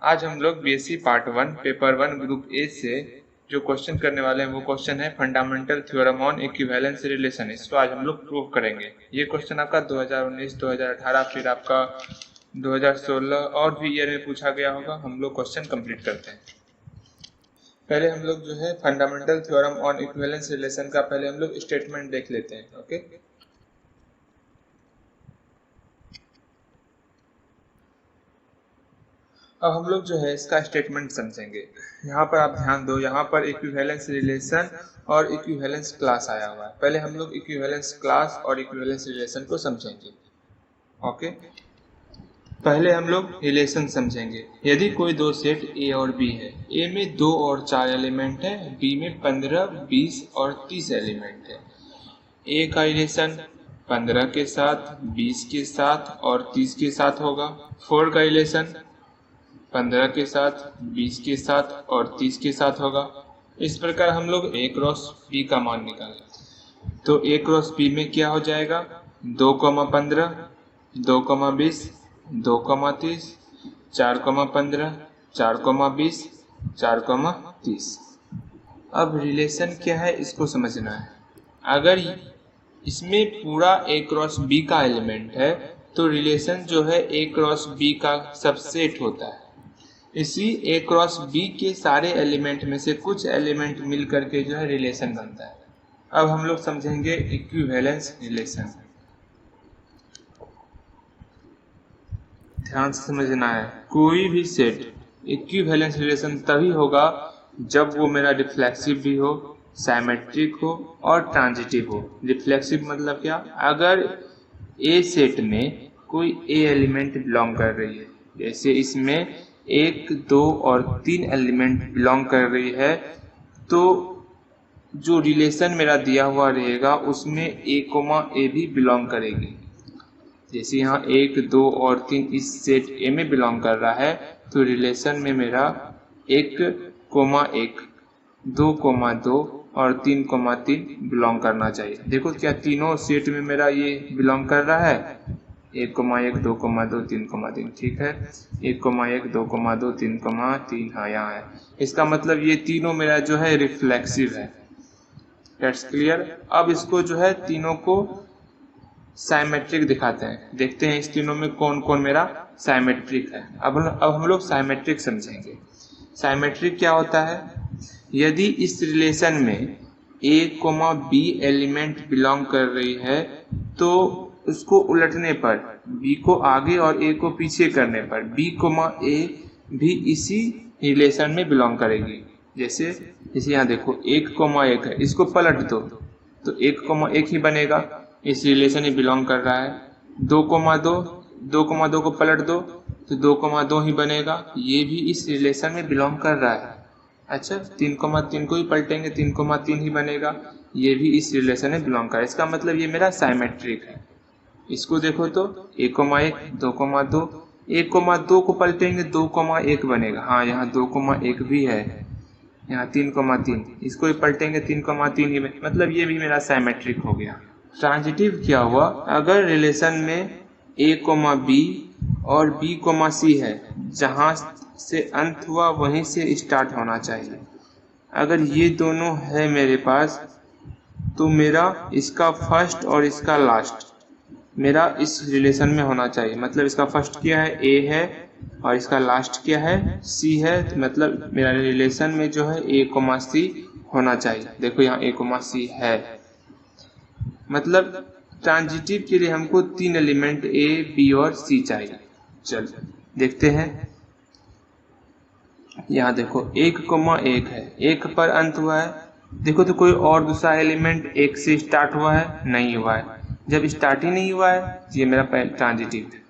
आज हम लोग BSc part 1 paper 1 group A से जो क्वेश्चन करने वाले हैं वो क्वेश्चन है fundamental theorem on equivalence relation. इसको आज हम लोग प्रूव करेंगे। ये क्वेश्चन आपका 2019, 2018 फिर आपका 2016 और भी ईयर में पूछा गया होगा। हम लोग क्वेश्चन कंप्लीट करते हैं। पहले हम लोग जो है fundamental theorem on equivalence relation का पहले हम लोग स्टेटमेंट देख लेते हैं। ओके, अब हम लोग जो है इसका स्टेटमेंट समझेंगे। यहाँ पर आप ध्यान दो, यहाँ पर इक्विवेलेंस रिलेशन और इक्विवेलेंस क्लास आया हुआ है। पहले हम लोग इक्विवेलेंस क्लास और इक्विवेलेंस रिलेशन को समझेंगे। ओके, पहले हम लोग रिलेशन समझेंगे। यदि कोई दो सेट ए और बी है, ए में 2 और 4 एलिमेंट है, बी में 15, 20 और 30 एलिमेंट है। ए का रिलेशन 15 के साथ, 20 के साथ और 30 के साथ होगा। 4 का रिलेशन 15 के साथ, 20 के साथ और 30 के साथ होगा। इस प्रकार हम लोग ए क्रॉस बी का मान निकालें तो ए क्रॉस बी में क्या हो जाएगा, 2,15, 2,20, 2,30, 4,15, 4,20, 4,30। अब रिलेशन क्या है इसको समझना है। अगर इसमें पूरा ए क्रॉस बी का एलिमेंट है तो रिलेशन जो है ए क्रॉस बी का सबसेट होता है। इसी ए क्रॉस बी के सारे एलिमेंट में से कुछ एलिमेंट मिल करके जो है रिलेशन बनता है। अब हम लोग समझेंगे इक्विवेलेंस रिलेशन। ध्यान से समझना है, कोई भी सेट इक्विवेलेंस रिलेशन तभी होगा जब वो मेरा रिफ्लेक्सिव भी हो, साइमेट्रिक हो और ट्रांजिटिव हो। रिफ्लेक्सिव मतलब क्या, अगर ए सेट में कोई ए एलिमेंट बिलोंग कर रही है, जैसे इसमें 1, 2 और 3 एलिमेंट बिलोंग कर रही है, तो जो रिलेशन मेरा दिया हुआ रहेगा उसमें ए कोमा ए भी बिलोंग करेगी। जैसे यहाँ 1, 2 और 3 इस सेट ए में बिलोंग कर रहा है तो रिलेशन में मेरा 1,1, 2,2 और 3,3 बिलोंग करना चाहिए। देखो क्या तीनों सेट में मेरा ये बिलोंग कर रहा है, 1,1, 2,2, 3,3। ठीक है, 1,1, 2,2, 3,3, हाँ यहाँ है। इसका मतलब ये तीनों मेरा जो है रिफ्लेक्सिव है। That's clear. अब इसको जो है तीनों को साइमेट्रिक दिखाते हैं, देखते हैं इस तीनों में कौन कौन मेरा साइमेट्रिक है। अब हम लोग साइमेट्रिक समझेंगे। साइमेट्रिक क्या होता है, यदि इस रिलेशन में ए कोमा बी एलिमेंट बिलोंग कर रही है तो उसको उलटने पर, बी को आगे और ए को पीछे करने पर बी कोमा ए भी इसी रिलेशन में बिलोंग करेगी। जैसे यहाँ देखो 1,1 है, इसको पलट दो तो 1,1 ही बनेगा, इस रिलेशन में बिलोंग कर रहा है। 2,2, 2,2 को पलट दो तो 2,2 ही बनेगा, ये भी इस रिलेशन में बिलोंग कर रहा है। अच्छा, 3,3 को भी पलटेंगे, 3,3 ही बनेगा, ये भी इस रिलेशन में बिलोंग कर रहा है। इसका मतलब ये मेरा साइमेट्रिक है। इसको देखो तो 1,1, 2,2, 1,2 को पलटेंगे 2,1 बनेगा, हाँ यहाँ 2,1 भी है, यहाँ 3,3, इसको भी पलटेंगे 3,3 ही बनेगा, मतलब ये भी मेरा साइमेट्रिक हो गया। ट्रांजिटिव क्या हुआ, अगर रिलेशन में ए कोमा बी और बी कोमा सी है, जहाँ से अंत हुआ वहीं से स्टार्ट होना चाहिए। अगर ये दोनों है मेरे पास तो मेरा इसका फर्स्ट और इसका लास्ट मेरा इस रिलेशन में होना चाहिए। मतलब इसका फर्स्ट क्या है, ए है, और इसका लास्ट क्या है, सी है, तो मतलब मेरा रिलेशन में जो है ए कोमा सी होना चाहिए। देखो यहाँ ए कोमा सी है। मतलब ट्रांजिटिव के लिए हमको 3 एलिमेंट ए, बी और सी चाहिए। चलो देखते हैं। यहाँ देखो 1,1 है, 1 पर अंत हुआ है। देखो तो कोई और दूसरा एलिमेंट 1 से स्टार्ट हुआ है, नहीं हुआ है। जब स्टार्ट ही नहीं हुआ है ये मेरा ट्रांजिटिव है।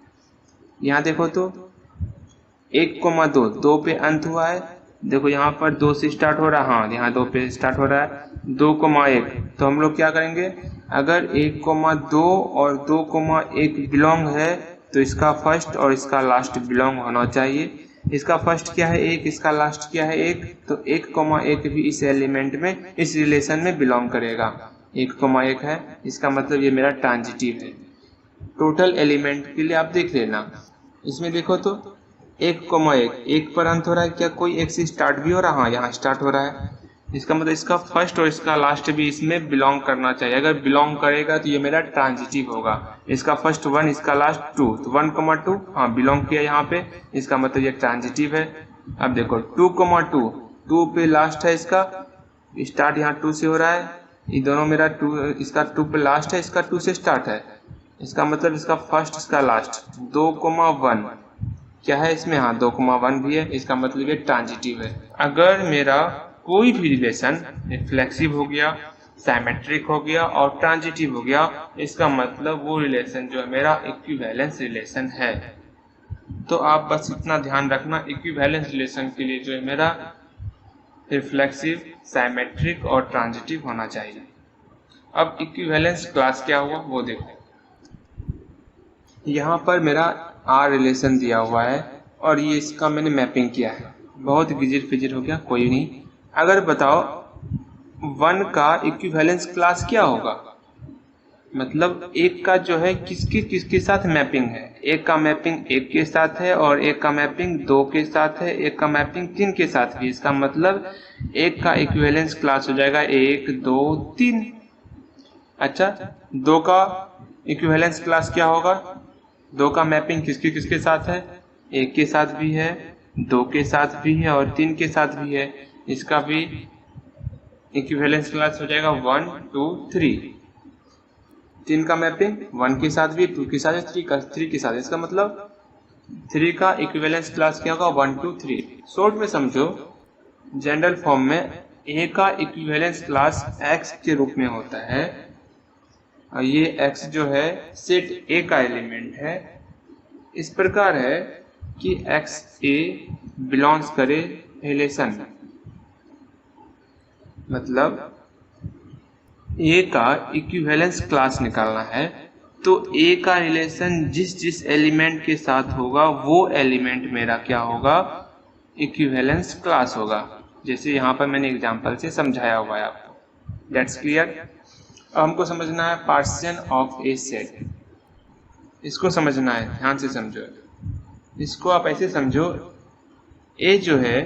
यहाँ देखो तो 1,2, 2 पे अंत हुआ है। देखो यहाँ पर 2 से स्टार्ट हो रहा है, हाँ यहाँ 2 पे स्टार्ट हो रहा है। 2,1, तो हम लोग क्या करेंगे, अगर 1,2 और 2,1 बिलोंग है तो इसका फर्स्ट और इसका लास्ट बिलोंग होना चाहिए। इसका फर्स्ट क्या है 1, इसका लास्ट क्या है 1, तो 1,1 भी इस एलिमेंट में, इस रिलेशन में बिलोंग करेगा। 1,1 है, इसका मतलब ये मेरा ट्रांजिटिव है। टोटल एलिमेंट के लिए आप देख लेना। इसमें देखो तो एक पर अंत हो रहा है, क्या कोई एक से स्टार्ट भी हो रहा है? हाँ, यहाँ स्टार्ट हो रहा है। इसका मतलब इसका फर्स्ट और इसका लास्ट भी इसमें बिलोंग करना चाहिए। अगर बिलोंग करेगा तो ये मेरा ट्रांजिटिव होगा। इसका फर्स्ट 1, इसका लास्ट 2, तो 1,2 हाँ बिलोंग किया यहाँ पे, इसका मतलब ये ट्रांजिटिव है। अब देखो 2,2, 2 पे लास्ट है, इसका स्टार्ट यहाँ 2 से हो रहा है। ये दोनों मेरा 2, इसका 2 पे लास्ट है, इसका 2 से स्टार्ट है। इसका मतलब इसका फर्स्ट, इसका लास्ट 2,1 क्या है इसमें? हाँ 2,1 भी है। इसका मतलब ये ट्रांजिटिव है। अगर मेरा कोई भी रिलेशन रिफ्लेक्सिव हो गया, साइमेट्रिक हो गया और ट्रांजिटिव हो गया, इसका मतलब वो रिलेशन जो है मेरा इक्विवेलेंस रिलेशन है। तो आप बस इतना ध्यान रखना, इक्विवेलेंस रिलेशन के लिए जो है मेरा रिफ्लेक्सिव, साइमेट्रिक और ट्रांजिटिव होना चाहिए। अब इक्विवेलेंस क्लास क्या हुआ वो देखो। यहाँ पर मेरा आर रिलेशन दिया हुआ है और ये इसका मैंने मैपिंग किया है। बहुत गिजिर फिजिर हो गया, कोई नहीं। अगर बताओ 1 का इक्विवेलेंस क्लास क्या होगा? मतलब एक का जो है किसके साथ मैपिंग है? एक का मैपिंग 1 के साथ है और एक का मैपिंग 2 के साथ है, एक का मैपिंग 3 के साथ भी। इसका मतलब एक का इक्विवेलेंस क्लास हो जाएगा 1, 2, 3। अच्छा, 2 का इक्विवेलेंस क्लास क्या होगा? 2 का मैपिंग किसके साथ है? 1 के साथ भी है, 2 के साथ भी है और 3 के साथ भी है। इसका भी इक्विवेलेंस क्लास हो जाएगा 1, 2, 3। 3 का मैपिंग 1 के साथ भी, 2 के साथ, 3 के साथ। इसका मतलब 3 का इक्विवेलेंस क्लास क्या होगा? 1, 2, 3। शॉर्ट में समझो, जनरल फॉर्म में ए का इक्विवेलेंस क्लास x के रूप में होता है और ये x जो है सेट A का एलिमेंट है। इस प्रकार है कि एक्स ए बिलोंग्स करे रिलेशन, मतलब ए का इक्विवेलेंस क्लास निकालना है तो ए का रिलेशन जिस एलिमेंट के साथ होगा वो एलिमेंट मेरा क्या होगा? इक्विवेलेंस क्लास होगा। जैसे यहाँ पर मैंने एग्जांपल से समझाया हुआ है आपको। That's clear. अब हमको समझना है पार्टीशन ऑफ ए सेट। इसको समझना है, ध्यान से समझो। इसको आप ऐसे समझो, ए जो है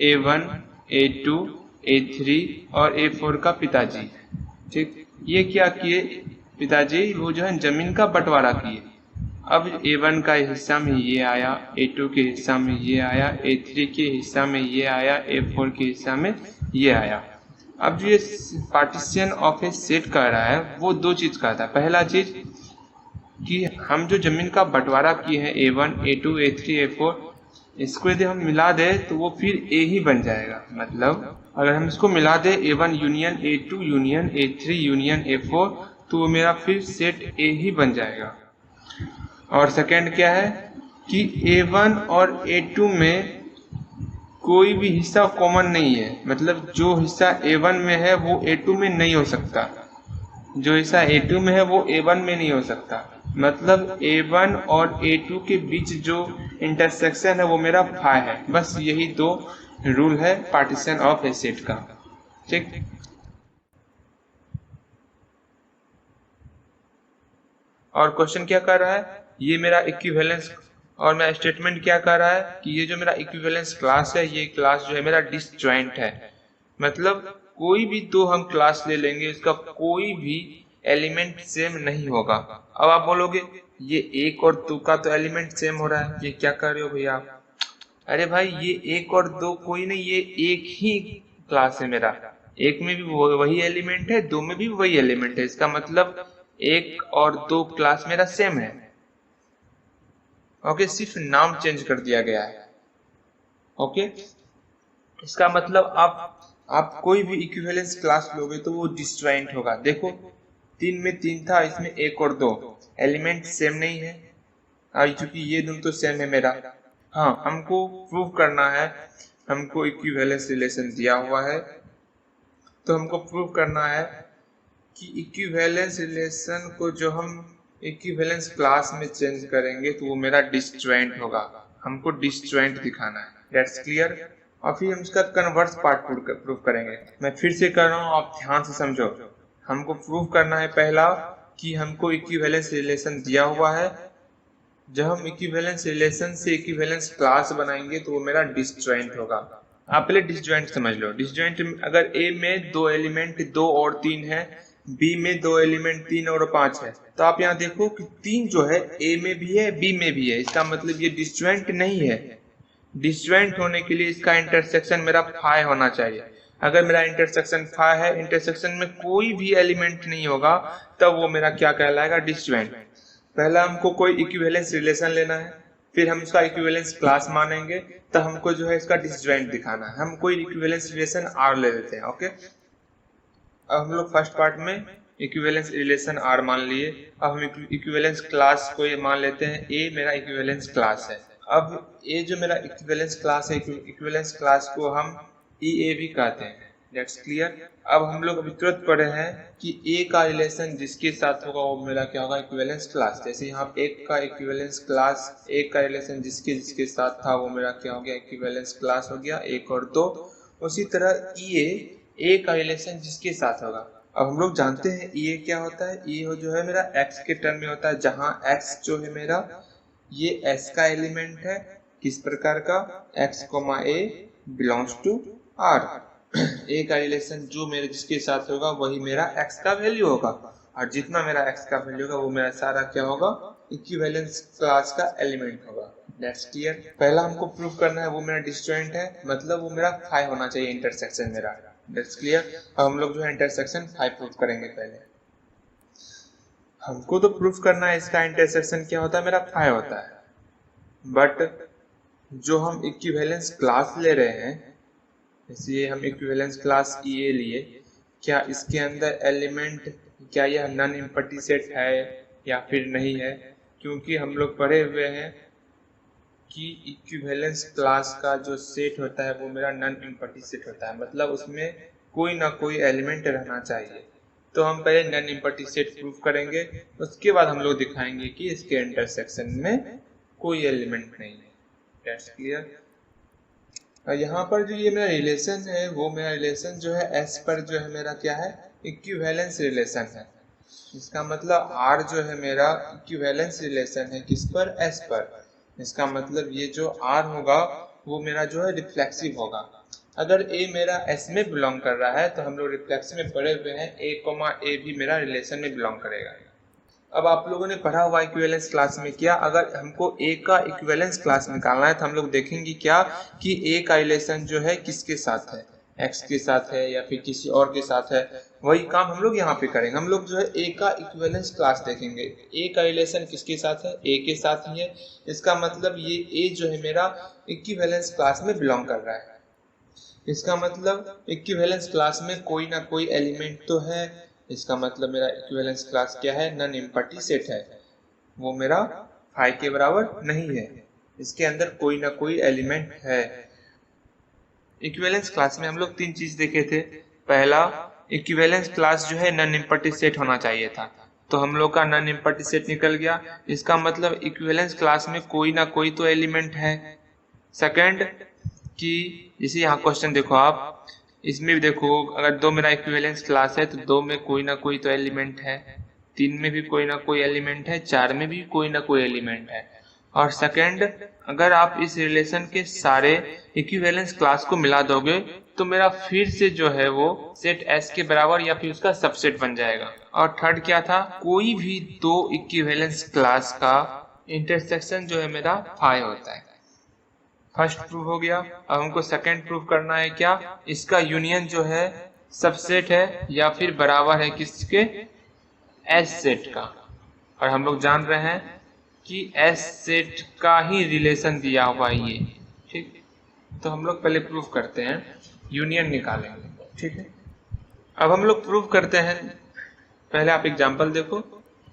A1, A2, A3 और A4 का पिताजी, ठीक। ये क्या किए पिताजी? वो जो है जमीन का बंटवारा किए। अब A1 का हिस्सा में ये आया, A2 के हिस्सा में ये आया, A3 के हिस्सा में ये आया, A4 के हिस्सा में ये आया। अब जो ये पार्टीशन ऑफ ए सेट कर रहा है वो दो चीज करता है। पहला चीज कि हम जो जमीन का बंटवारा किए हैं A1, A2, A3, A4, इसको यदि हम मिला दे तो वो फिर A ही बन जाएगा। मतलब अगर हम इसको मिला दे A1 union A2 union A3 union A4 तो वो मेरा फिर सेट A ही बन जाएगा। और सेकंड क्या है कि A1 और A2 में कोई भी हिस्सा कॉमन नहीं है। मतलब जो हिस्सा A1 में है वो A2 में नहीं हो सकता, जो हिस्सा A2 में है वो A1 में नहीं हो सकता। मतलब A1 और A2 के बीच जो इंटरसेक्शन है वो मेरा फाई है। बस यही दो रूल है पार्टीशन ऑफ ए सेट का, ठीक। और क्वेश्चन क्या कर रहा है? ये मेरा इक्विवेलेंस, और मेरा स्टेटमेंट क्या कर रहा है कि ये जो मेरा इक्विवेलेंस क्लास है ये क्लास जो है मेरा डिसजॉइंट है। मतलब कोई भी दो हम क्लास ले लेंगे, इसका कोई भी एलिमेंट सेम नहीं होगा। अब आप बोलोगे ये 1 और 2 का तो एलिमेंट सेम हो रहा है, ये क्या कर रहे हो भैया? अरे भाई ये 1 और 2 कोई नहीं, ये एक ही क्लास है मेरा। 1 में भी वही एलिमेंट है, 2 में भी वही एलिमेंट है। इसका मतलब 1 और 2 क्लास मेरा सेम है। ओके, सिर्फ नाम चेंज कर दिया गया है। ओके, इसका मतलब आप कोई भी इक्विवेलेंस क्लास लोगे तो वो डिसजॉइंट होगा। देखो 3 में 3 था, इसमें 1 और 2 एलिमेंट सेम नहीं है और चूंकि ये दोनों तो सेम है मेरा। हाँ, हमको प्रूव करना है, हमको इक्विवेलेंस रिलेशन दिया हुआ है तो हमको प्रूव करना है कि इक्विवेलेंस रिलेशन को जो हम इक्विवेलेंस क्लास में चेंज करेंगे तो वो मेरा डिसजॉइंट होगा। हमको डिसजॉइंट दिखाना है। That's clear. और फिर हम इसका कन्वर्स पार्ट प्रूव करेंगे। मैं फिर से कर रहा हूँ, आप ध्यान से समझो। हमको प्रूव करना है पहला कि हमको इक्विवेलेंस रिलेशन दिया हुआ है जब हम इक्विवेलेंस रिलेशन से इक्विवेलेंस क्लास बनाएंगे तो वो मेरा डिसजॉइंट होगा। आप पहले डिसजॉइंट समझ लो। डिसजॉइंट अगर ए में 2 एलिमेंट 2 और 3 है, बी में 2 एलिमेंट 3 और 5 है, तो आप यहाँ देखो कि 3 जो है ए में भी है बी में भी है, इसका मतलब ये डिसजॉइंट नहीं है। डिसजॉइंट होने के लिए इसका इंटरसेक्शन मेरा फाई होना चाहिए। अगर मेरा इंटरसेक्शन फाई है, इंटरसेक्शन में कोई भी एलिमेंट नहीं होगा, तब वो मेरा क्या कहलाएगा? डिसजॉइंट। पहला हमको कोई इक्विवेलेंस रिलेशन लेना है, फिर हम इसका इक्विवेलेंस क्लास मानेंगे, तो हमको जो है इसका डिसजॉइंट दिखाना है। हम कोई इक्विवेलेंस रिलेशन आर ले लेते हैं। ओके, अब हम लोग फर्स्ट पार्ट में इक्विवेलेंस रिलेशन आर मान लिए। अब हम इक्विवेलेंस क्लास को ये मान लेते हैं ए मेरा इक्विवेलेंस क्लास है। अब ए जो मेरा इक्विवेलेंस क्लास है, इक्विवेलेंस क्लास को हम ई ए भी कहते हैं। That's clear. अब हम लोग अभी तुरंत पढ़े हैं कि ए का रिलेशन जिसके साथ होगा वो मेरा क्या होगा? Equivalence class. जैसे यहाँ एक का इक्विवेलेंस क्लास, एक का रिलेशन जिसके जिसके साथ था वो मेरा क्या हो गया? इक्विवेलेंस क्लास हो गया, 1 और 2। उसी तरह ए का रिलेशन जिसके साथ होगा। अब हम लोग जानते हैं ये क्या होता है। ये जो है मेरा एक्स के टर्म में होता है, जहां एक्स जो है मेरा ये एस का एलिमेंट है। किस प्रकार का? X comma a belongs to R. A का रिलेशन जो मेरे जिसके साथ होगा वही मेरा एक्स का वैल्यू होगा, और जितना मेरा एक्स का वैल्यू होगा वो मेरा सारा क्या होगा? इक्विवेलेंस क्लास का एलिमेंट होगा। That's clear. पहला हमको प्रूव करना है वो मेरा डिसजॉइंट है, मतलब वो मेरा फाई होना चाहिए इंटरसेक्शन मेरा। That's clear. अब हम लोग जो है इंटरसेक्शन फाई प्रूव करेंगे। पहले हमको तो प्रूफ करना है इसका इंटरसेक्शन क्या होता है? मेरा फाई होता है। बट जो हम इक्विवेलेंस क्लास ले रहे हैं, इसलिए हम इक्विवेलेंस क्लास ए लिए, क्या इसके अंदर एलिमेंट, क्या यह नॉन एम्प्टी सेट है या फिर नहीं है? क्योंकि हम लोग पढ़े हुए हैं कि इक्विवेलेंस क्लास का जो सेट होता है वो मेरा नॉन एम्प्टी सेट होता है, मतलब उसमें कोई ना कोई एलिमेंट रहना चाहिए। तो हम पहले नॉन एम्प्टी सेट प्रूफ करेंगे, उसके बाद हम लोग दिखाएंगे कि इसके इंटरसेक्शन में कोई एलिमेंट नहीं है। That's clear. यहाँ पर जो ये मेरा रिलेशन है वो मेरा रिलेशन जो है एस पर जो है मेरा क्या है? इक्विवेलेंस रिलेशन है। इसका मतलब आर जो है मेरा इक्विवेलेंस रिलेशन है किस पर? एस पर। इसका मतलब ये जो आर होगा वो मेरा जो है रिफ्लेक्सिव होगा। अगर ए मेरा एस में बिलोंग कर रहा है तो हम लोग रिफ्लेक्सिव में पढ़े हुए हैं ए कोमा ए भी मेरा रिलेशन में बिलोंग करेगा। अब आप लोगों ने पढ़ा हुआ इक्विवेलेंस क्लास में क्या, अगर हमको ए का इक्विवेलेंस क्लास निकालना है तो हम लोग देखेंगे क्या कि ए का रिलेशन जो है किसके साथ है? एक्स के साथ है या फिर किसी और के साथ है? वही काम हम लोग यहाँ पे करेंगे। हम लोग जो है ए का इक्विवेलेंस क्लास देखेंगे। ए का रिलेशन किसके साथ है? ए के साथ ही है। इसका मतलब ये ए जो है मेरा इक्विवेलेंस क्लास में बिलोंग कर रहा है। इसका मतलब इक्विवेलेंस क्लास में कोई ना कोई एलिमेंट तो है। इसका मतलब मेरा इक्विवेलेंस क्लास क्या है? नॉन एम्प्टी सेट है। वो मेरा फाई के बराबर नहीं है, इसके अंदर कोई ना कोई एलिमेंट है। इक्विवेलेंस क्लास में हम लोग 3 चीज देखे थे। पहला, इक्विवेलेंस क्लास जो है नॉन एम्प्टी सेट होना चाहिए था, तो हम लोग का नॉन एम्प्टी सेट निकल गया। इसका मतलब इक्विवेलेंस क्लास में कोई ना कोई तो एलिमेंट है। सेकंड, कि जैसे यहाँ क्वेश्चन देखो आप, इसमें भी देखो अगर 2 मेरा इक्विवेलेंस क्लास है तो 2 में कोई ना कोई तो एलिमेंट है, 3 में भी कोई ना कोई एलिमेंट है, 4 में भी कोई ना कोई एलिमेंट है। और सेकंड, अगर आप इस रिलेशन के सारे इक्विवेलेंस क्लास को मिला दोगे तो मेरा फिर से जो है वो सेट एस के बराबर या फिर उसका सबसेट बन जाएगा। और थर्ड क्या था? कोई भी 2 इक्विवेलेंस क्लास का इंटरसेक्शन जो है मेरा फाई होता है। फर्स्ट प्रूफ हो गया। अब हमको सेकंड प्रूफ करना है क्या? इसका यूनियन जो है सबसेट है या फिर बराबर है किसके? एस सेट का। और हम लोग जान रहे हैं कि एस सेट का ही रिलेशन दिया हुआ है ये। ठीक, तो हम लोग पहले प्रूफ करते हैं, यूनियन निकालेंगे। ठीक है, अब हम लोग प्रूफ करते हैं। पहले आप एग्जाम्पल देखो।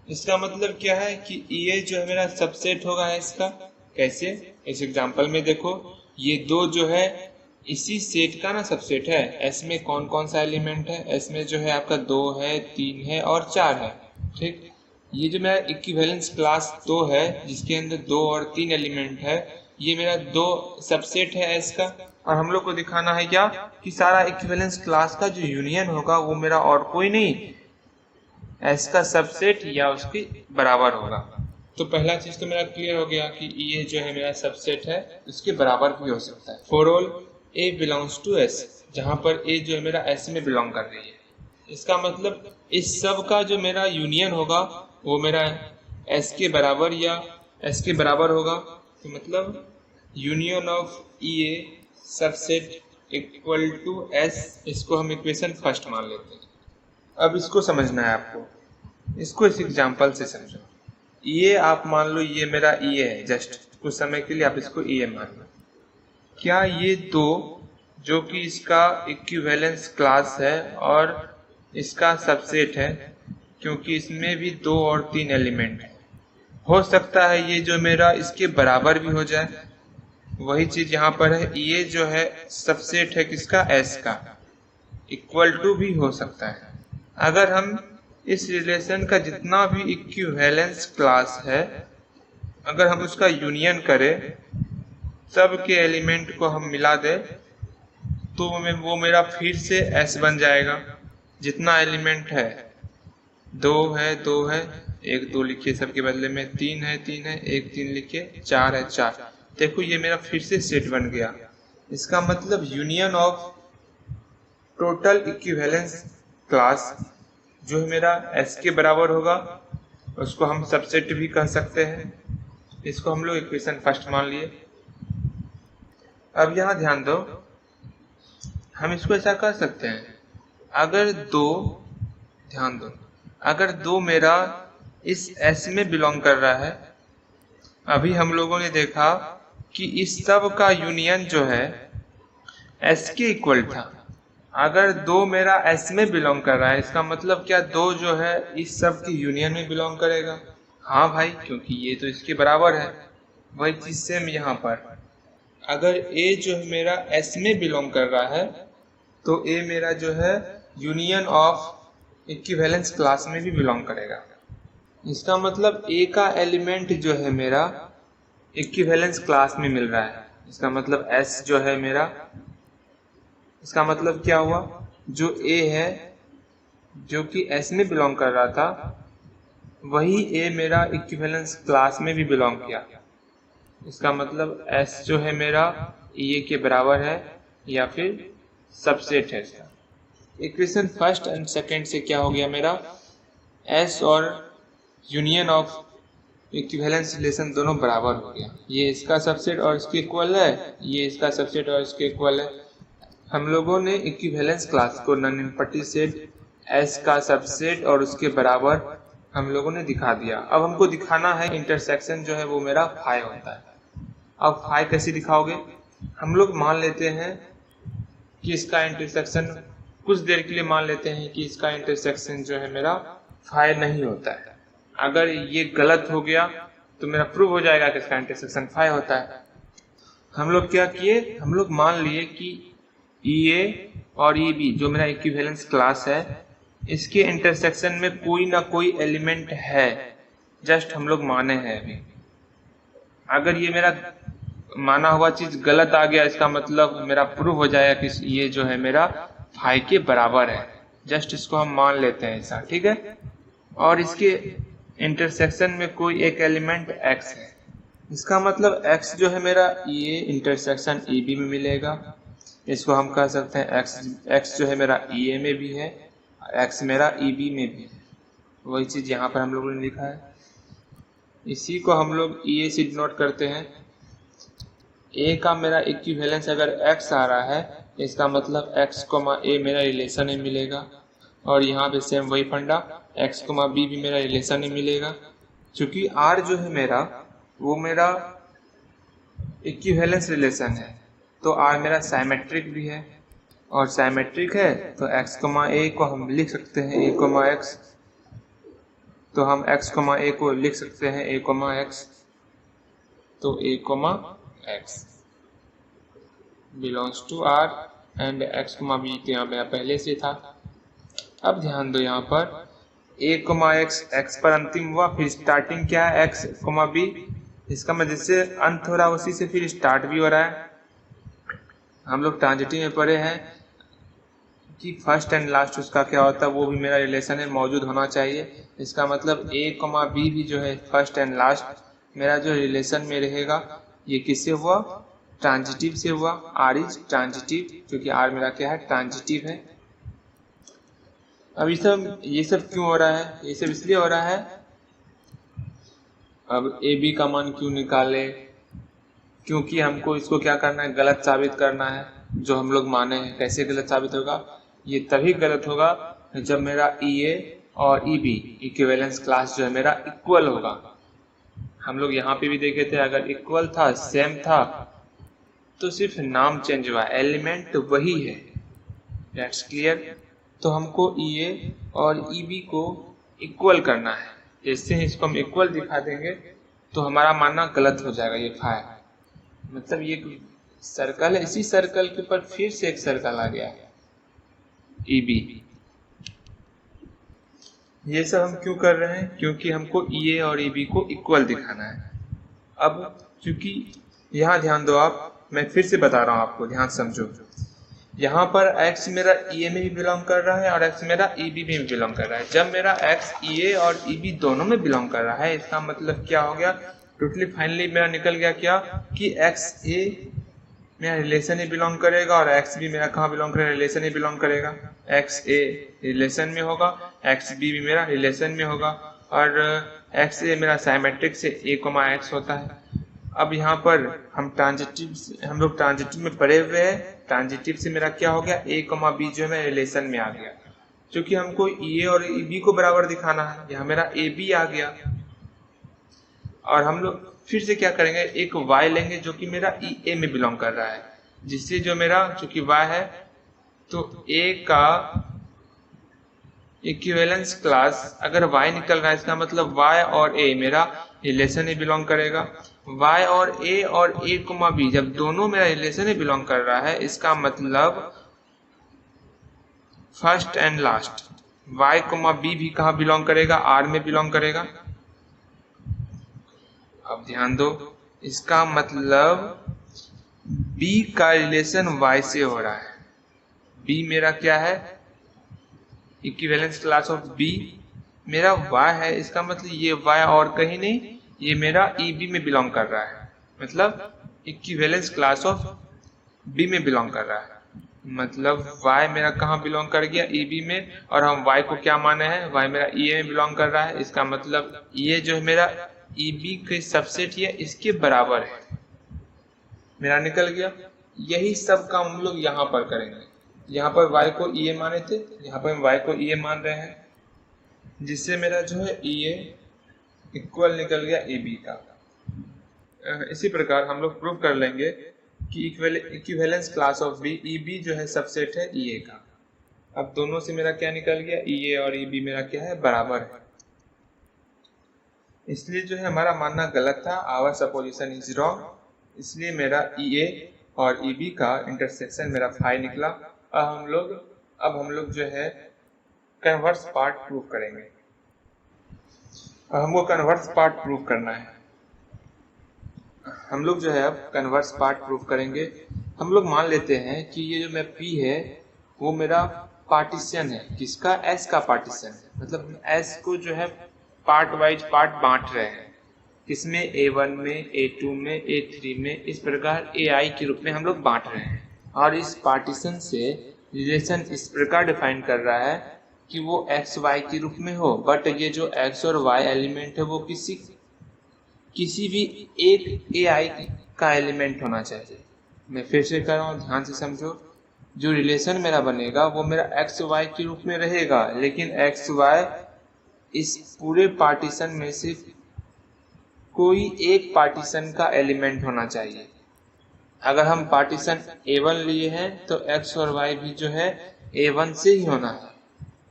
इसका मतलब क्या है कि ये जो है मेरा सबसेट होगा इसका। कैसे? इस एग्जांपल में देखो, ये 2 जो है इसी सेट का ना सबसेट है। एस में कौन कौन सा एलिमेंट है? एस में जो है आपका 2 है, 3 है और 4 है। ठीक, ये जो मेरा इक्विवेलेंस क्लास 2 है जिसके अंदर 2 और 3 एलिमेंट है, ये मेरा 2 सबसेट है एस का। और हम लोग को दिखाना है क्या कि सारा इक्विवेलेंस क्लास का जो यूनियन होगा वो मेरा और कोई नहीं, एस का सबसेट या उसके बराबर होगा। तो पहला चीज तो मेरा क्लियर हो गया कि ये जो है मेरा सबसेट है, इसके बराबर भी हो सकता है। For all A belongs to S, जहां पर ए जो है मेरा एस में बिलोंग कर रही है, इसका मतलब इस सब का जो मेरा यूनियन होगा वो मेरा एस के बराबर या एस के बराबर होगा। तो मतलब union of E A subset equal to S, इसको हम इक्वेशन फर्स्ट मान लेते हैं। अब इसको समझना है आपको, इसको इस एग्जांपल से समझो। ये आप मान लो ये मेरा ये है, जस्ट कुछ समय के लिए आप इसको ये मान लो। क्या ये दो जो कि इसका इक्विवेलेंस क्लास है और इसका सबसेट है, क्योंकि इसमें भी 2 और 3 एलिमेंट है, हो सकता है ये जो मेरा इसके बराबर भी हो जाए। वही चीज यहाँ पर है, ये जो है सबसेट है किसका, एस का, इक्वल टू भी हो सकता है। अगर हम इस रिलेशन का जितना भी इक्विवेलेंस क्लास है, अगर हम उसका यूनियन करें, सब के एलिमेंट को हम मिला दे, तो वो मेरा फिर से एस बन जाएगा। जितना एलिमेंट है, 2 है 2 है, 1 2 लिखिए सबके बदले में, 3 है 3 है, 1 3 लिखिए, 4 है 4। देखो ये मेरा फिर से सेट बन गया। इसका मतलब union of total equivalence class जो है मेरा एस के बराबर होगा, उसको हम सबसेट भी कह सकते हैं। इसको हम लोग इक्वेशन फर्स्ट मान लिए। अब यहाँ ध्यान दो, हम इसको ऐसा कर सकते हैं, अगर ध्यान दो, अगर 2 मेरा इस एस में बिलोंग कर रहा है, अभी हम लोगों ने देखा कि इस सब का यूनियन जो है एस के इक्वल था। अगर 2 मेरा एस में बिलोंग कर रहा है, इसका मतलब क्या 2 जो है इस सब की यूनियन में बिलोंग करेगा। हाँ भाई, क्योंकि ये तो इसके बराबर है। वही चीज सेम यहाँ पर, अगर ए जो है मेरा एस में बिलोंग कर रहा है, तो ए मेरा जो है यूनियन ऑफ इक्विवेलेंस क्लास में भी बिलोंग करेगा। इसका मतलब ए का एलिमेंट जो है मेरा इक्विवेलेंस क्लास में मिल रहा है। इसका मतलब एस जो है मेरा, इसका मतलब क्या हुआ, जो ए है जो कि एस में बिलोंग कर रहा था, वही ए मेरा इक्विवेलेंस क्लास में भी बिलोंग किया। इसका मतलब एस जो है मेरा ए के बराबर है या फिर सबसेट है इसका। इक्वेशन फर्स्ट एंड सेकंड से क्या हो गया मेरा, एस और यूनियन ऑफ इक्विवेलेंस रिलेशन दोनों बराबर हो गया। ये इसका सबसेट और इसके इक्वल है, ये इसका सबसेट और इसके इक्वल है। हम लोगों ने इक्विवेलेंस क्लास को नॉन एम्प्टी सेट एस का सबसेट और उसके बराबर हम लोगों ने दिखा दिया। अब हमको दिखाना है इंटरसेक्शन जो है वो मेरा फाई होता है। अब फाई कैसे दिखाओगे, हम लोग मान लेते हैं कि इसका इंटरसेक्शन, कुछ देर के लिए मान लेते हैं कि इसका इंटरसेक्शन जो है मेरा फाई नहीं होता है। अगर ये गलत हो गया तो मेरा प्रूव हो जाएगा कि इसका इंटरसेक्शन फाई होता है। हम लोग क्या किए, हम लोग मान लिए कि ए और ई बी जो मेरा इक्विवेलेंस क्लास है, इसके इंटरसेक्शन में कोई ना कोई एलिमेंट है, जस्ट हम लोग माने हैं अभी। अगर ये मेरा माना हुआ चीज गलत आ गया, इसका मतलब मेरा प्रूव हो जाएगा कि ये जो है मेरा फाई के बराबर है। जस्ट इसको हम मान लेते हैं ऐसा, ठीक है। और इसके इंटरसेक्शन में कोई एक एलिमेंट एक्स है, इसका मतलब एक्स जो है मेरा ये इंटरसेक्शन ई बी में मिलेगा। इसको हम कह सकते हैं एक्स जो है मेरा ई ए में भी है, एक्स मेरा ई बी में भी है। वही चीज यहाँ पर हम लोगों ने लिखा है। इसी को हम लोग ई ए से डिनोट करते हैं। ए का मेरा इक्विवेलेंस अगर एक्स आ रहा है, इसका मतलब एक्स कोमा ए मेरा रिलेशन में मिलेगा। और यहाँ पे सेम वही फंडा, एक्स कोमा बी भी मेरा रिलेशन में मिलेगा। क्योंकि आर जो है मेरा वो मेरा इक्विवेलेंस रिलेशन है, तो आर मेरा साइमेट्रिक भी है। और साइमेट्रिक है तो एक्स कोमा ए को हम लिख सकते हैं ए कोमा एक्स, तो हम एक्स कोमा ए को लिख सकते हैं ए कोमा एक्स। तो a comma x belongs to R and x comma b तो यहाँ पे पहले से था। अब ध्यान दो, यहाँ पर ए कोमा एक्स, एक्स पर अंतिम हुआ, फिर स्टार्टिंग क्या है एक्स कोमा बी। इसका मतलब जिससे अंत हो रहा है उसी से फिर स्टार्ट भी हो रहा है। हम लोग ट्रांजिटिव में पढ़े हैं कि फर्स्ट एंड लास्ट उसका क्या होता है वो भी मेरा रिलेशन में मौजूद होना चाहिए। इसका मतलब ए कॉमा बी भी जो है फर्स्ट एंड लास्ट मेरा जो रिलेशन में रहेगा ये किससे हुआ, ट्रांजिटिव से हुआ। आर इज ट्रांजिटिव, क्योंकि आर मेरा क्या है, ट्रांजिटिव है। अब ये सब क्यों हो रहा है, ये सब इसलिए हो रहा है, अब ए बी का मान क्यों निकाले, क्योंकि हमको इसको क्या करना है, गलत साबित करना है जो हम लोग माने हैं। कैसे गलत साबित होगा, ये तभी गलत होगा जब मेरा ई ए और ई बी इक्विवेलेंस क्लास जो है मेरा इक्वल होगा। हम लोग यहाँ पे भी देखे थे, अगर इक्वल था, सेम था, तो सिर्फ नाम चेंज हुआ, एलिमेंट वही है। That's clear. तो हमको ई ए और ई बी को इक्वल करना है। जैसे ही इसको हम इक्वल दिखा देंगे तो हमारा मानना गलत हो जाएगा। ये फाइ मतलब ये सर्कल है, इसी सर्कल के ऊपर फिर से एक सर्कल आ गया है ई बी। ये सब हम क्यों कर रहे हैं, क्योंकि हमको ई ए और ई बी को इक्वल दिखाना है। अब क्योंकि यहाँ ध्यान दो आप, मैं फिर से बता रहा हूँ आपको, ध्यान समझो। यहाँ पर x मेरा ई ए में भी बिलोंग कर रहा है और x मेरा ई बी में भी बिलोंग कर रहा है। जब मेरा x ई ए और ई बी दोनों में बिलोंग कर रहा है, इसका मतलब क्या हो गया, टोटली फाइनली मेरा निकल गया क्या, कि x ए मेरा रिलेशन ही बिलोंग करेगा और x बी मेरा कहाँ बिलोंग करेगा, रिलेशन ही बिलोंग करेगा। x ए रिलेशन में होगा, x बी भी मेरा रिलेशन में होगा, और x ए मेरा साइमेट्रिक से a, x होता है। अब यहाँ पर हम लोग ट्रांजिटिव में पढ़े हुए हैं, ट्रांजिटिव से मेरा क्या हो गया, a, b जो है मेरा रिलेशन में आ गया। क्योंकि हमको ई ए और ई बी को बराबर दिखाना है, यहाँ मेरा ए बी आ गया। और हम लोग फिर से क्या करेंगे, एक y लेंगे जो कि मेरा ई ए में बिलोंग कर रहा है, जिससे जो मेरा चूंकि y है तो a का इक्विवेलेंस क्लास अगर y निकल रहा है, इसका मतलब y और a मेरा रिलेशन ही बिलोंग करेगा। y और a कोमा b जब दोनों मेरा रिलेशन ही बिलोंग कर रहा है, इसका मतलब first and last y comma b भी कहाँ बिलोंग करेगा, r में बिलोंग करेगा। अब ध्यान दो, इसका मतलब b का रिलेशन y से हो रहा है। b मेरा क्या है, इक्विवेलेंस क्लास ऑफ b मेरा y है, इसका मतलब ये y और कहीं नहीं, ये मेरा ई बी में बिलोंग कर रहा है, मतलब इक्विवेलेंस क्लास ऑफ b में बिलोंग कर रहा है। मतलब y मेरा कहाँ बिलोंग कर गया, ई बी में, और हम y को क्या माने हैं, y मेरा ई ए में बिलोंग कर रहा है। इसका मतलब ये जो है मेरा ई बी के सबसेट है, इसके बराबर है, मेरा निकल गया। यही सब काम हम लोग यहाँ पर करेंगे। यहाँ पर y को ई ए माने थे, यहाँ पर हम y को ई ए मान रहे हैं, जिससे मेरा जो है ई ए इक्वल निकल गया ए बी का। इसी प्रकार हम लोग प्रूव कर लेंगे कि equivalence class of B, E B जो है सबसेट है ई ए का। अब दोनों से मेरा क्या निकल गया, ई ए और ई बी मेरा क्या है, बराबर है। इसलिए जो है हमारा मानना गलत था, आवर सपोजिशन इज रॉन्ग। इसलिए मेरा ई ए और ई बी का इंटरसेक्शन मेरा फाइ निकला। अब हम लोग जो है कन्वर्स पार्ट प्रूव करेंगे। हमको कन्वर्स पार्ट प्रूव करना है। हम लोग जो है अब कन्वर्स पार्ट प्रूव करेंगे। हम लोग मान लेते हैं कि ये जो मैं P है वो मेरा पार्टीशन है, किसका, S का पार्टीशन है। मतलब S को जो है पार्ट वाइज पार्ट बांट रहे हैं, किसमें, A1 में, A2 में, A3 में, इस प्रकार AI के रूप में हम लोग बांट रहे हैं। और इस पार्टीशन से रिलेशन इस प्रकार डिफाइन कर रहा है कि वो एक्स वाई के रूप में हो, बट ये जो एक्स और वाई एलिमेंट है वो किसी भी एक ए आई का एलिमेंट होना चाहिए। मैं फिर से कर रहा हूँ, ध्यान से समझो। जो रिलेशन मेरा बनेगा वो मेरा एक्स वाई के रूप में रहेगा, लेकिन एक्स वाई इस पूरे पार्टीशन में से कोई एक पार्टीशन का एलिमेंट होना चाहिए। अगर हम पार्टीशन A1 लिए हैं तो x और y भी जो है A1 से ही होना है।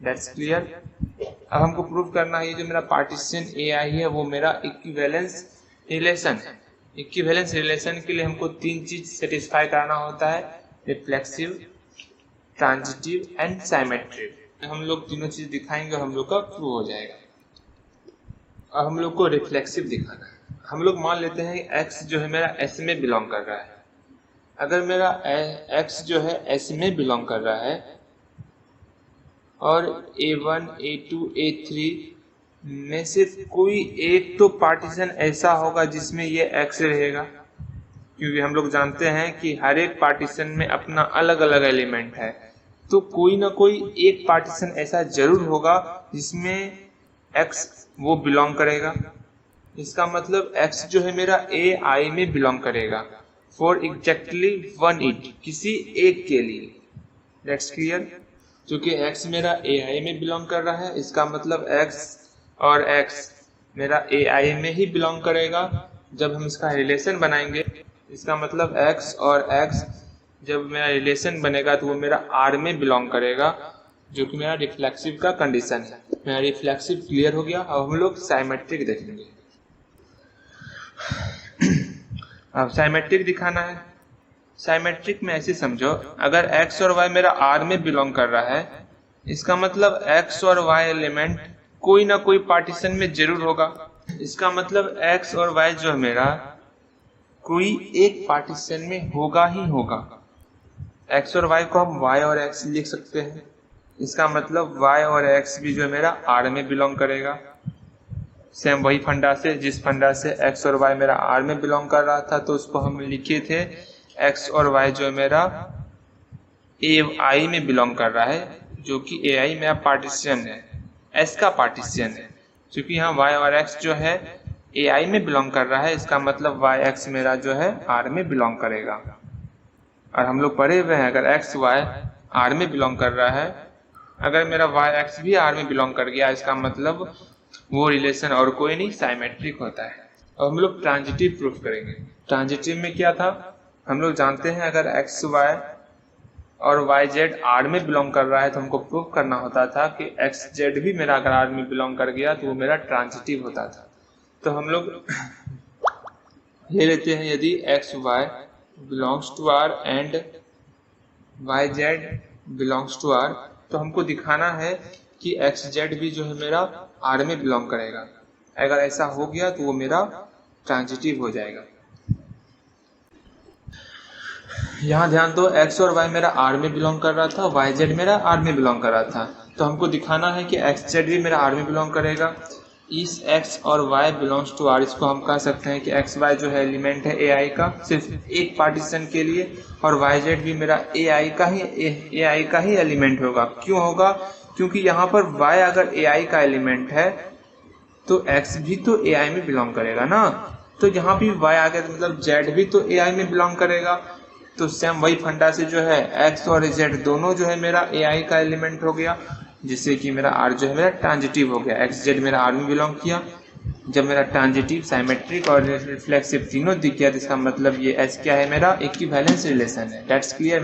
That's clear. अब हमको प्रूव करना है ये जो मेरा पार्टीशन AI है वो मेरा इक्विवेलेंस रिलेशन है। इक्विवेलेंस रिलेशन के लिए हमको तीन चीज सेटिस्फाई करना होता है, रिफ्लेक्सिव, ट्रांजिटिव एंड साइमेट्रिक। हम लोग तीनों चीज दिखाएंगे और हम लोग का प्रूव हो जाएगा। अब हम लोग को रिफ्लेक्सिव दिखाना है। हम लोग मान लेते हैं x जो है मेरा S में बिलोंग कर रहा है। अगर मेरा x जो है S में बिलोंग कर रहा है और A1, A2, A3 में से कोई एक तो पार्टीशन ऐसा होगा जिसमें ये x रहेगा, क्योंकि हम लोग जानते हैं कि हर एक पार्टीशन में अपना अलग अलग एलिमेंट है। तो कोई ना कोई एक पार्टीशन ऐसा जरूर होगा जिसमें x वो बिलोंग करेगा। इसका मतलब x जो है मेरा AI में बिलोंग करेगा फॉर एग्जैक्टली वन इट, किसी एक के लिए। That's clear. क्योंकि x मेरा AI में बिलोंग कर रहा है, इसका मतलब x और x मेरा AI में ही बिलोंग करेगा। जब हम इसका रिलेशन बनाएंगे, इसका मतलब x और x जब मेरा रिलेशन बनेगा तो वो मेरा R में बिलोंग करेगा, जो कि मेरा रिफ्लेक्सिव का कंडीशन है। मेरा रिफ्लेक्सिव क्लियर हो गया। अब हम लोग साइमेट्रिक देखेंगे। अब साइमेट्रिक दिखाना है। साइमेट्रिक में ऐसे समझो, अगर x और y मेरा R में बिलोंग कर रहा है, इसका मतलब x और y एलिमेंट कोई ना कोई पार्टीशन में जरूर होगा। इसका मतलब x और y जो है मेरा कोई एक पार्टीशन में होगा ही होगा। x और y को हम y और x लिख सकते हैं। इसका मतलब y और x भी जो है मेरा R में बिलोंग करेगा। सेम वही फंडा से, जिस फंडा से x और y मेरा R में बिलोंग कर रहा था, तो उसको हम लिखे थे x और y जो है मेरा AI में बिलोंग कर रहा है, जो कि AI मेरा पार्टीशन है, S का पार्टीशन है। क्योंकि यहाँ y और x जो है AI में बिलोंग कर रहा है, इसका मतलब y x मेरा जो है R में बिलोंग करेगा। और हम लोग पढ़े हुए हैं, अगर x y R में बिलोंग कर रहा है, अगर मेरा y x भी R में बिलोंग कर गया, इसका मतलब वो रिलेशन और कोई नहीं, साइमेट्रिक होता है। और हम लोग ट्रांजिटिव प्रूफ करेंगे। ट्रांजिटिव में क्या था, हम लोग जानते हैं अगर x y और y z R में बिलोंग कर रहा है तो हमको प्रूफ करना होता था कि x z भी मेरा अगर R में बिलोंग कर गया तो वो मेरा ट्रांजिटिव होता था। तो हम लोग ले लेते हैं, यदि x y belongs to R and y z belongs to R, तो हमको दिखाना है कि x z भी जो है मेरा R में बिलोंग करेगा। अगर ऐसा हो गया तो वो मेरा ट्रांजिटिव हो जाएगा। यहाँ ध्यान दो, x और y मेरा R में बिलोंग कर रहा था, y z मेरा R में बिलोंग कर रहा था। तो हमको दिखाना है कि x z भी मेरा R में बिलोंग करेगा। इस x और y बिलोंग्स टू R, इसको हम कह सकते हैं कि x y जो है एलिमेंट है AI का, सिर्फ एक पार्टीशन के लिए, और y z भी मेरा AI का ही एलिमेंट होगा। क्यों होगा? क्योंकि यहाँ पर y अगर AI का एलिमेंट है तो x भी तो AI में बिलोंग करेगा ना। तो यहाँ भी y आ गया तो मतलब z भी तो AI में बिलोंग करेगा। तो सेम वही फंडा से जो है x और z दोनों जो है मेरा AI का एलिमेंट हो गया, जिससे कि मेरा R जो है मेरा ट्रांजिटिव हो गया। x z मेरा R में बिलोंग किया। जब मेरा ट्रांजिटिव, साइमेट्रिक और रिफ्लेक्सिव तीनों दिख गया, तो इसका मतलब ये S क्या है, मेरा इक्विवेलेंस रिलेशन है। That's clear.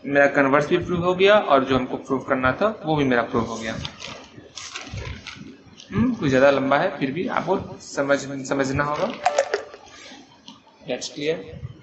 मेरा कन्वर्स भी प्रूव हो गया और जो हमको प्रूव करना था वो भी मेरा प्रूव हो गया। कुछ ज़्यादा लंबा है, फिर भी आपको समझना होगा। That's clear.